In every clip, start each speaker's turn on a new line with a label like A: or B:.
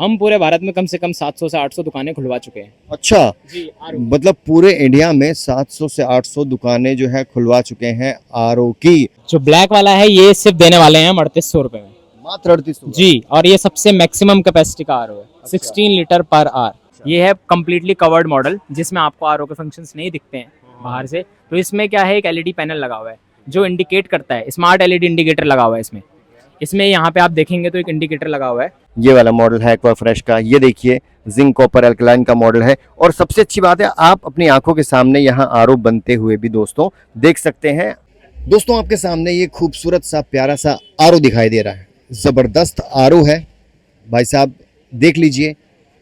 A: हम पूरे भारत में कम से कम 700 से 800 दुकानें खुलवा चुके हैं।
B: अच्छा,
A: जी
B: मतलब पूरे इंडिया में 700 से 800 दुकानें जो है खुलवा चुके हैं आरओ की।
A: जो ब्लैक वाला है ये सिर्फ देने वाले हैं हम 3800 रुपए में।
B: मात्र 3800।
A: जी, और ये सबसे मैक्सिमम कैपेसिटी का आरओ है, 16 लीटर पर आवर। ये है कम्प्लीटली कवर्ड मॉडल जिसमें आपको आरओ के फंक्शंस नहीं दिखते हैं बाहर से। तो इसमें क्या है, एक एलईडी पैनल लगा हुआ है जो इंडिकेट करता है, स्मार्ट एलईडी इंडिकेटर लगा हुआ है इसमें यहाँ पे आप देखेंगे तो एक इंडिकेटर लगा हुआ है।
B: ये वाला मॉडल है एक्वाफ्रेश का, ये देखिए जिंक कॉपर अल्कलाइन का मॉडल है। और सबसे अच्छी बात है, आप अपनी आंखों के सामने यहाँ आरओ बनते हुए भी दोस्तों देख सकते हैं। दोस्तों आपके सामने ये खूबसूरत सा प्यारा सा आरओ दिखाई दे रहा है, जबरदस्त आरओ है भाई साहब, देख लीजिए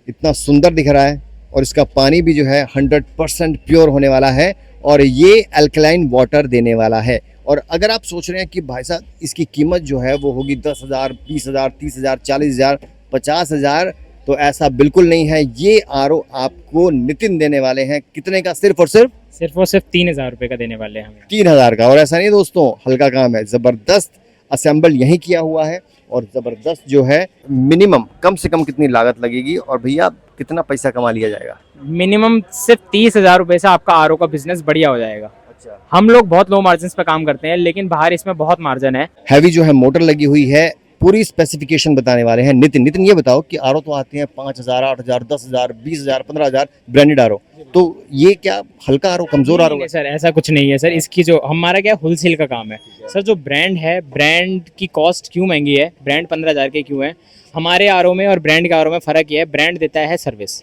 B: इतना सुंदर दिख रहा है। और इसका पानी भी जो है 100% प्योर होने वाला है और ये अल्कलाइन वाटर देने वाला है। और अगर आप सोच रहे हैं कि भाई साहब इसकी कीमत जो है वो होगी 10,000, 20,000, 30,000, 40,000, 50,000, तो ऐसा बिल्कुल नहीं है। ये आरओ आपको नितिन देने वाले हैं कितने का, सिर्फ और सिर्फ
A: 3,000 रुपए का देने वाले हैं हमें।
B: 3,000 का। और ऐसा नहीं दोस्तों, हल्का काम है, जबरदस्त असेंबल यहीं किया हुआ है। और जबरदस्त जो है, मिनिमम कम से कम कितनी लागत लगेगी और भैया कितना पैसा कमा लिया जाएगा?
A: मिनिमम सिर्फ 30,000 रुपए से आपका आरओ का बिजनेस बढ़िया हो जाएगा।
B: अच्छा,
A: हम लोग बहुत लो मार्जिन पे काम करते हैं, लेकिन बाहर इसमें बहुत मार्जिन है।
B: हैवी जो है मोटर लगी हुई है, पूरी स्पेसिफिकेशन बताने वाले हैं नितिन ये बताओ कि आरओ तो आते हैं 5,000, 8,000, 10,000, 20,000, 15,000 ब्रांडेड आरओ, तो ये क्या हल्का आरओ, कमजोर आरओ?
A: सर ऐसा कुछ नहीं है सर, इसकी जो हमारा क्या होलसेल का काम है सर। जो ब्रांड है, ब्रांड की कॉस्ट क्यों महंगी है, ब्रांड 15,000 के क्यों है? हमारे आरओ में और ब्रांड के आरओ में फ़र्क ये है, ब्रांड देता है सर्विस,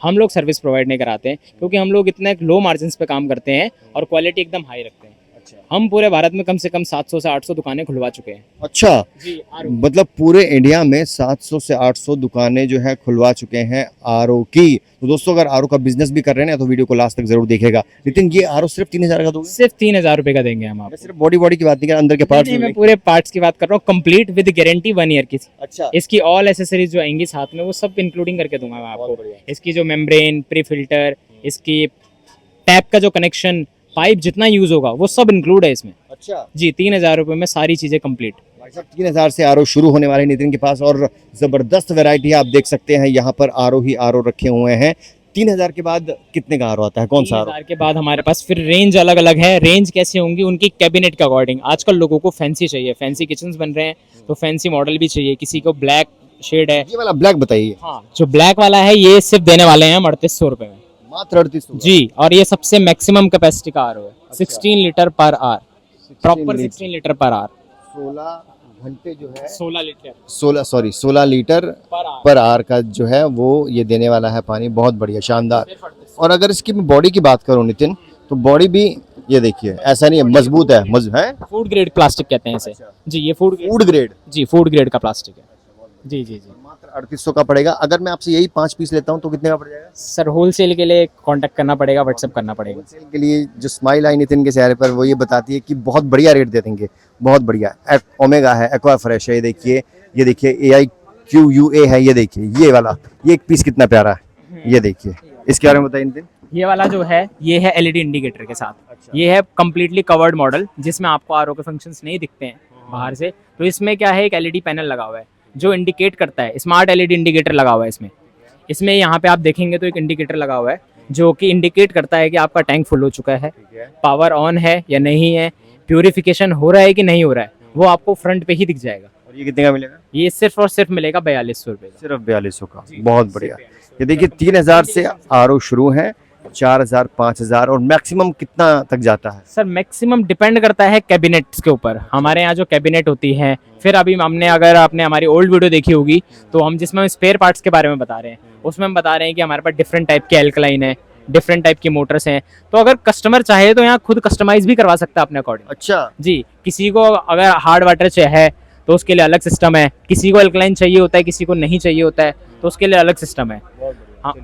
A: हम लोग सर्विस प्रोवाइड नहीं कराते हैं क्योंकि हम लोग इतने लो मार्जिन पे काम करते हैं और क्वालिटी एकदम हाई रखते हैं। हम पूरे भारत में कम से कम 700 से 800 दुकानें खुलवा चुके हैं।
B: अच्छा,
A: जी,
B: मतलब पूरे इंडिया में 700 से 800 दुकानें जो है खुलवा चुके हैं आरओ की। तो दोस्तों अगर आरओ का बिजनेस भी कर रहे हैं ना तो वीडियो को लास्ट तक जरूर देखेगा। नितिन ये आरओ सिर्फ 3,000 का दोगे?
A: सिर्फ 3,000 रुपए का देंगे हम आपको।
B: सिर्फ बॉडी की बात नहीं कर, अंदर के पार्ट्स?
A: मैं पूरे पार्ट्स की बात कर रहा हूँ, कंप्लीट विद गारंटी 1 ईयर की।
B: अच्छा,
A: इसकी ऑल एसेसरीज जो आएंगी साथ में वो सब इंक्लूडिंग करके दूंगा मैं आपको। इसकी जो मेम्ब्रेन, प्री फिल्टर, इसकी टैप का जो कनेक्शन, पाइप जितना यूज होगा वो सब इंक्लूड है इसमें।
B: अच्छा
A: जी, 3,000 रुपए में सारी चीजें कंप्लीट।
B: भाई साहब 3,000 से आरओ शुरू होने वाले नितिन के पास, और जबरदस्त वैरायटी आप देख सकते हैं यहाँ पर आरओ ही आरओ रखे हुए हैं। 3,000 के बाद कितने का आरओ आता है, कौन सा आरओ?
A: 3,000 के बाद हमारे पास फिर रेंज अलग अलग है। रेंज कैसे होंगी, उनकी कैबिनेट के अकॉर्डिंग। आजकल लोगों को फैंसी चाहिए, फैंसी किचन बन रहे हैं तो फैंसी मॉडल भी चाहिए। किसी को ब्लैक शेड है,
B: ये वाला ब्लैक बताइए।
A: हाँ, जो ब्लैक वाला है ये सिर्फ देने वाले हैं हम 3800 रुपए में।
B: मात्र 3800
A: जी, और ये सबसे मैक्सिमम कैपेसिटी का आरओ है, 16 litre per hour, proper 16 litre per hour.
B: 16 घंटे जो है,
A: 16
B: लीटर पर आवर का जो है वो ये देने वाला है पानी। बहुत बढ़िया, शानदार। और अगर इसकी बॉडी की बात करूं नितिन, तो बॉडी भी ये देखिए, ऐसा नहीं है, मजबूत है,
A: फूड ग्रेड प्लास्टिक कहते हैं इसे। जी, ये फूड
B: ग्रेड,
A: जी फूड ग्रेड का प्लास्टिक है। जी जी जी।
B: मात्र 3800 का पड़ेगा। अगर मैं आपसे यही 5 पीस लेता हूँ तो कितने का पड़ जाएगा?
A: सर होलसेल के लिए कांटेक्ट करना पड़ेगा, व्हाट्सएप करना पड़ेगा।
B: होलसेल के लिए जो स्माइल आई नितिन के चेहरे पर वो ये बताती है कि बहुत बढ़िया रेट दे देंगे, बहुत बढ़िया। ओमेगा है, एक्वाफ्रेश है, ये देखिए AIQUA है, ये देखिए ये वाला, ये एक पीस कितना प्यारा है, ये देखिए। इसके बारे में बताइए नितिन।
A: ये वाला जो है ये है एलईडी इंडिकेटर के साथ। ये है कम्प्लीटली कवर्ड मॉडल जिसमें आपको आरओ के फंक्शंस नहीं दिखते हैं बाहर से। तो इसमें क्या है, एक एलईडी पैनल लगा हुआ है जो इंडिकेट करता है, स्मार्ट एलईडी इंडिकेटर लगा हुआ है इसमें यहाँ पे आप देखेंगे तो एक इंडिकेटर लगा हुआ है जो कि इंडिकेट करता है कि आपका टैंक फुल हो चुका है, पावर ऑन है या नहीं है, प्यूरिफिकेशन हो रहा है कि नहीं हो रहा है, वो आपको फ्रंट पे ही दिख जाएगा।
B: और ये कितने का मिलेगा?
A: ये सिर्फ और सिर्फ मिलेगा 4200 रुपये का।
B: सिर्फ 4200 का, बहुत बढ़िया। ये देखिए 3,000 से आरओ शुरू है, 4,000, 5,000 और मैक्सिमम कितना तक जाता है?
A: सर मैक्सिमम डिपेंड करता है कैबिनेट्स के ऊपर। हमारे यहाँ जो कैबिनेट होती है, फिर अभी हमने, अगर आपने हमारी ओल्ड वीडियो देखी होगी तो हम जिसमें हम स्पेयर पार्ट्स के बारे में बता रहे हैं, उसमें हम बता रहे हैं कि हमारे पास डिफरेंट टाइप के एल्कलाइन है, डिफरेंट टाइप की मोटर्स हैं। तो अगर कस्टमर चाहे तो यहाँ खुद कस्टमाइज भी करवा सकता है अपने अकॉर्डिंग।
B: अच्छा
A: जी, किसी को अगर हार्ड वाटर चाहिए तो उसके लिए अलग सिस्टम है, किसी को एल्कलाइन चाहिए होता है, किसी को नहीं चाहिए होता है तो उसके लिए अलग सिस्टम है। हाँ।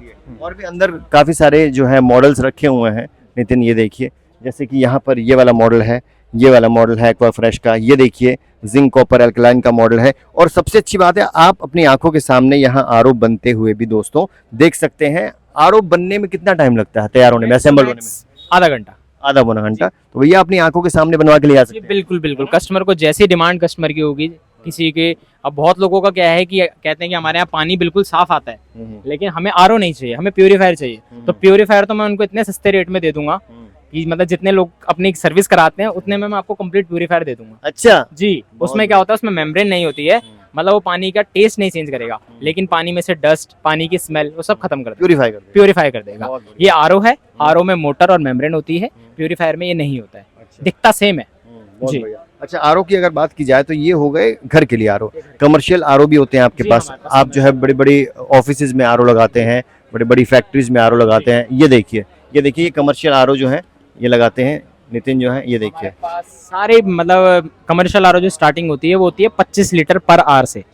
B: और भी अंदर काफ़ी सारे जो है मॉडल्स रखे हुए हैं नितिन, ये देखिए। जैसे कि यहाँ पर ये वाला मॉडल है, ये वाला मॉडल है एक्वाफ्रेश का, ये देखिए जिंक कॉपर अल्कलाइन का मॉडल है। और सबसे अच्छी बात है, आप अपनी आंखों के सामने यहाँ आरओ बनते हुए भी दोस्तों देख सकते हैं। आरओ बनने में कितना टाइम लगता है, तैयार होने में, असेंबल होने में?
A: आधा घंटा,
B: आधा पौना घंटा। तो भैया अपनी आंखों के सामने बनवा के ले आ सकते हैं?
A: बिल्कुल बिल्कुल। कस्टमर को जैसी डिमांड कस्टमर की होगी किसी के, अब बहुत लोगों का क्या है कि कहते हैं कि हमारे यहाँ पानी बिल्कुल साफ आता है, लेकिन हमें आरओ नहीं चाहिए, हमें प्यूरीफायर चाहिए। तो प्यूरीफायर तो मैं उनको इतने सस्ते रेट में दे दूंगा कि मतलब जितने लोग अपनी सर्विस कराते हैं उतने में मैं आपको कंप्लीट प्यूरीफायर दे दूंगा।
B: अच्छा
A: जी, उसमें क्या होता है, उसमें मेम्ब्रेन नहीं होती है, मतलब वो पानी का टेस्ट नहीं चेंज करेगा, लेकिन पानी में से डस्ट, पानी की स्मेल वो सब खत्म कर देगा, प्यूरीफाई कर देगा। ये आरओ है, आरओ में मोटर और मेम्ब्रेन होती है, प्यूरीफायर में ये नहीं होता है, दिखता सेम है जी।
B: अच्छा, आरओ की अगर बात की जाए तो ये हो गए घर के लिए आरओ। कमर्शियल आरओ भी होते हैं आपके
A: जी,
B: पास?
A: हमारे पास
B: आप जो है बड़ी बड़ी ऑफिसेज में आरओ लगाते हैं, बड़ी बड़ी फैक्ट्रीज में आरओ लगाते हैं। ये देखिए ये कमर्शियल आरओ जो है ये लगाते हैं नितिन जो है, ये देखिए।
A: हमारे पास सारे मतलब कमर्शियल आरओ जो स्टार्टिंग होती है वो होती है 25 लीटर पर आवर से।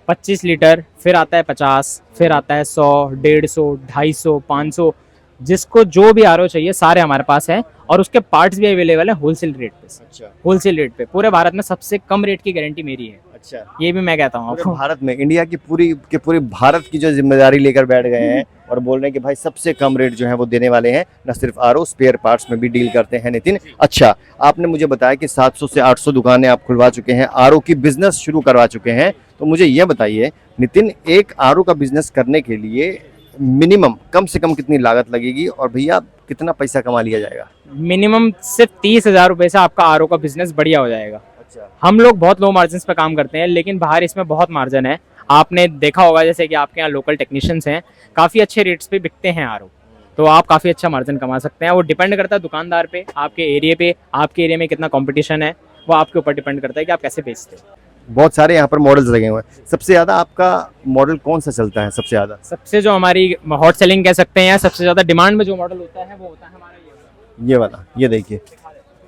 A: 25 लीटर, फिर आता है 50, फिर आता है 100, 150, 250, 500, जिसको जो भी आरओ चाहिए सारे हमारे पास है, और उसके पार्ट्स भी अवेलेबल है होलसेल रेट पे।
B: अच्छा
A: होलसेल रेट पे पूरे भारत में सबसे कम रेट की गारंटी मेरी है,
B: अच्छा,
A: ये भी मैं कहता हूँ
B: पूरे
A: आपको।
B: भारत में, इंडिया की पूरी भारत की जो जिम्मेदारी लेकर बैठ गए हैं और बोल रहे हैं कि भाई सबसे कम रेट जो है वो देने वाले हैं। न सिर्फ आरओ, स्पेयर पार्ट्स में भी डील करते हैं नितिन। अच्छा, आपने मुझे बताया कि 700 से 800 दुकानें आप खुलवा चुके हैं, आरओ की बिजनेस शुरू करवा चुके हैं। तो मुझे ये बताइए नितिन, एक आरओ का बिजनेस करने के लिए मिनिमम कम से कम कितनी लागत लगेगी और भैया कितना पैसा कमा लिया जाएगा?
A: मिनिमम सिर्फ 30,000 रुपए से आपका आरओ का बिजनेस बढ़िया हो जाएगा।
B: अच्छा,
A: हम लोग बहुत लो मार्जिन पे काम करते हैं, लेकिन बाहर इसमें बहुत मार्जिन है। आपने देखा होगा जैसे कि आपके यहाँ लोकल टेक्नीशियंस हैं, काफ़ी अच्छे रेट्स पे बिकते हैं आरओ, तो आप काफ़ी अच्छा मार्जिन कमा सकते हैं। वो डिपेंड करता है दुकानदार पे, आपके एरिया पे, आपके एरिया में कितना कंपटीशन है, वो आपके ऊपर डिपेंड करता है कि आप कैसे बेचते हो।
B: बहुत सारे यहाँ पर मॉडल्स लगे हुए हैं। सबसे ज़्यादा आपका मॉडल कौन सा चलता है सबसे ज़्यादा?
A: सबसे जो हमारी हॉट सेलिंग कह सकते हैं, सबसे ज़्यादा डिमांड में जो मॉडल होता है वो होता है हमारा
B: ये वाला। ये देखिए,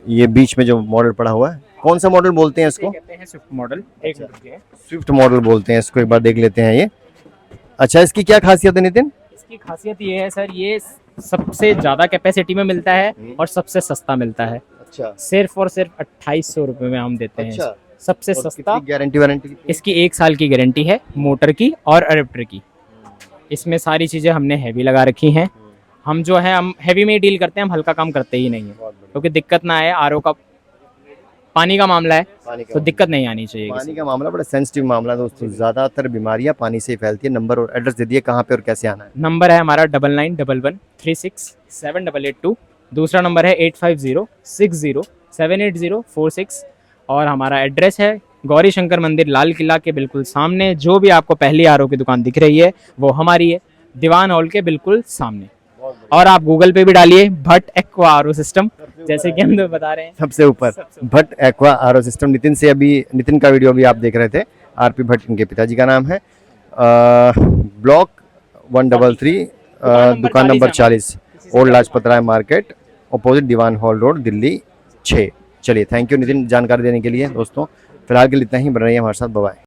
B: ये बीच में जो मॉडल पड़ा हुआ है, कौन सा मॉडल बोलते हैं इसको?
A: कहते हैं स्विफ्ट मॉडल। एक मिनट है,
B: स्विफ्ट मॉडल बोलते हैं इसको, एक बार देख लेते हैं ये। अच्छा, इसकी क्या खासियत है नितिन?
A: इसकी खासियत ये है सर, ये सबसे ज़्यादा कैपेसिटी में मिलता है और सबसे सस्ता मिलता है।
B: अच्छा,
A: सिर्फ और सिर्फ 2800 रुपये में हम देते हैं।
B: अच्छा,
A: सबसे
B: और
A: सस्ता।
B: कितनी गारंटी वारंटी?
A: इसकी 1 साल की गारंटी है, मोटर की और अडेप्टर की। इसमें सारी चीज़ें हमने हैवी लगा रखी हैं। हम जो है हम हैवी में ही डील करते हैं, हम हल्का काम करते ही नहीं है, क्योंकि दिक्कत ना आए। आरओ का पानी का मामला है तो दिक्कत नहीं आनी चाहिए।
B: पानी का मामला बड़ा सेंसिटिव मामला है दोस्तों, ज्यादातर बीमारियां पानी से ही फैलती है। नंबर और एड्रेस दे दिए, कहाँ पे और कैसे आना है?
A: नंबर है हमारा 9911367882। दूसरा नंबर है 8506078046। और हमारा एड्रेस है गौरी शंकर मंदिर, लाल किला के बिल्कुल सामने। जो भी आपको पहली आरओ की दुकान दिख रही है वो हमारी है, दीवान हॉल के बिल्कुल सामने। और आप गूगल पे भी डालिए भट्ट एक्वा आरओ सिस्टम, जैसे कि हम तो बता रहे हैं
B: सबसे ऊपर Bhatt aqua RO system. Nitin का वीडियो भी आप देख रहे थे। आरपी भट्ट इनके पिताजी का नाम है। ब्लॉक 133, दुकान number 40, old Lajpat Rai market, opposite दीवान हॉल रोड, दिल्ली 6। चलिए, थैंक यू नितिन जानकारी देने के लिए। दोस्तों फिलहाल के लिए इतना ही, बन रही है हमारे साथ। बाय।